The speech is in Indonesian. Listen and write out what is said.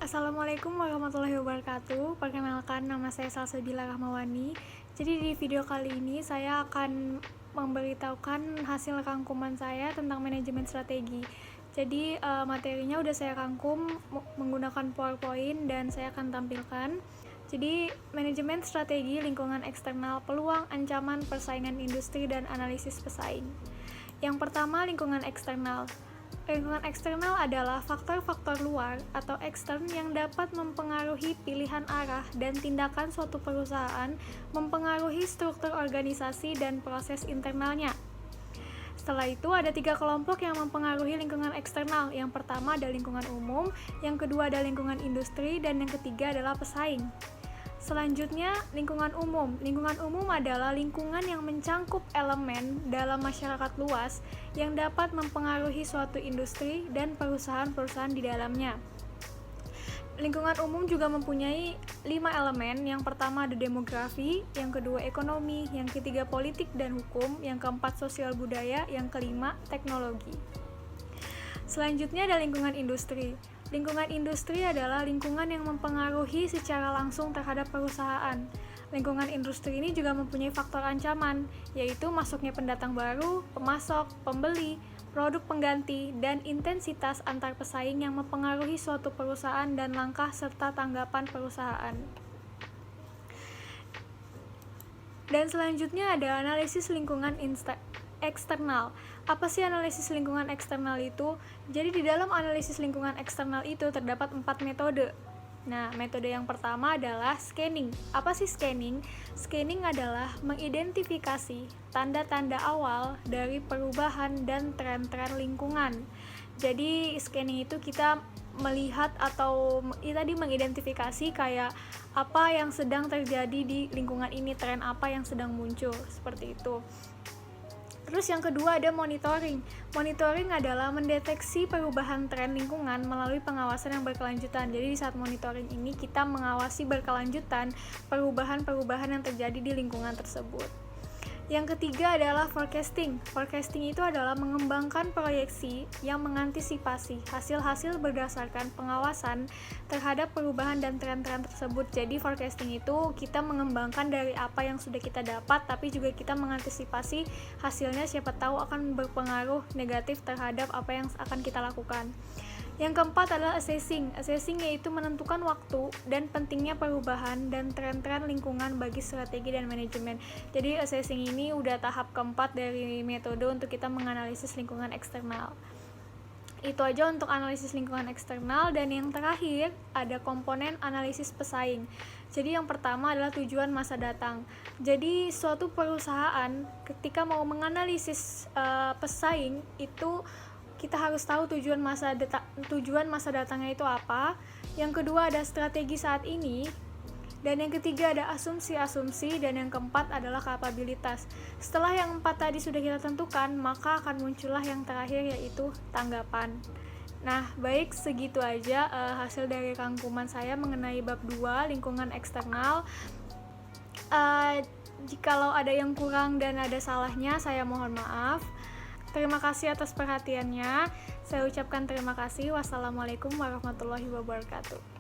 Assalamualaikum warahmatullahi wabarakatuh. Perkenalkan, nama saya Salsabila Rahmawani. Jadi di video kali ini saya akan memberitahukan hasil rangkuman saya tentang manajemen strategi. Jadi materinya udah saya rangkum menggunakan PowerPoint dan saya akan tampilkan. Jadi manajemen strategi lingkungan eksternal, peluang, ancaman, persaingan industri, dan analisis pesaing. Yang pertama, lingkungan eksternal. Lingkungan eksternal adalah faktor-faktor luar atau ekstern yang dapat mempengaruhi pilihan arah dan tindakan suatu perusahaan, mempengaruhi struktur organisasi dan proses internalnya. Setelah itu ada 3 kelompok yang mempengaruhi lingkungan eksternal. Yang pertama ada lingkungan umum, yang kedua ada lingkungan industri, dan yang ketiga adalah pesaing. Selanjutnya, lingkungan umum. Lingkungan umum adalah lingkungan yang mencangkup elemen dalam masyarakat luas yang dapat mempengaruhi suatu industri dan perusahaan-perusahaan di dalamnya. Lingkungan umum juga mempunyai 5 elemen. Yang pertama ada demografi, yang kedua ekonomi, yang ketiga politik dan hukum, yang keempat sosial budaya, yang kelima teknologi. Selanjutnya ada lingkungan industri. Lingkungan industri adalah lingkungan yang mempengaruhi secara langsung terhadap perusahaan. Lingkungan industri ini juga mempunyai faktor ancaman, yaitu masuknya pendatang baru, pemasok, pembeli, produk pengganti, dan intensitas antar pesaing yang mempengaruhi suatu perusahaan dan langkah serta tanggapan perusahaan. Dan selanjutnya ada analisis lingkungan eksternal. Apa sih analisis lingkungan eksternal itu? Jadi di dalam analisis lingkungan eksternal itu terdapat 4 metode. Nah, metode yang pertama adalah scanning. Apa sih scanning? Scanning adalah mengidentifikasi tanda-tanda awal dari perubahan dan tren-tren lingkungan. Jadi scanning itu kita melihat atau tadi mengidentifikasi kayak apa yang sedang terjadi di lingkungan ini, tren apa yang sedang muncul, seperti itu. Terus yang kedua ada monitoring. Monitoring adalah mendeteksi perubahan tren lingkungan melalui pengawasan yang berkelanjutan. Jadi di saat monitoring ini kita mengawasi berkelanjutan perubahan-perubahan yang terjadi di lingkungan tersebut. Yang ketiga adalah forecasting. Forecasting itu adalah mengembangkan proyeksi yang mengantisipasi hasil-hasil berdasarkan pengawasan terhadap perubahan dan tren-tren tersebut. Jadi forecasting itu kita mengembangkan dari apa yang sudah kita dapat, tapi juga kita mengantisipasi hasilnya siapa tahu akan berpengaruh negatif terhadap apa yang akan kita lakukan. Yang keempat adalah assessing. Assessing yaitu menentukan waktu dan pentingnya perubahan dan tren-tren lingkungan bagi strategi dan manajemen. Jadi assessing ini udah tahap keempat dari metode untuk kita menganalisis lingkungan eksternal. Itu aja untuk analisis lingkungan eksternal. Dan yang terakhir ada komponen analisis pesaing. Jadi yang pertama adalah tujuan masa datang. Jadi suatu perusahaan ketika mau menganalisis pesaing itu kita harus tahu tujuan masa datangnya itu apa. Yang kedua ada strategi saat ini, dan yang ketiga ada asumsi-asumsi, dan yang keempat adalah kapabilitas. Setelah yang 4 tadi sudah kita tentukan, maka akan muncullah yang terakhir yaitu tanggapan. Nah, baik, segitu aja hasil dari rangkuman saya mengenai bab 2 lingkungan eksternal. Jikalau ada yang kurang dan ada salahnya, saya mohon maaf. Terima kasih atas perhatiannya. Saya ucapkan terima kasih. Wassalamualaikum warahmatullahi wabarakatuh.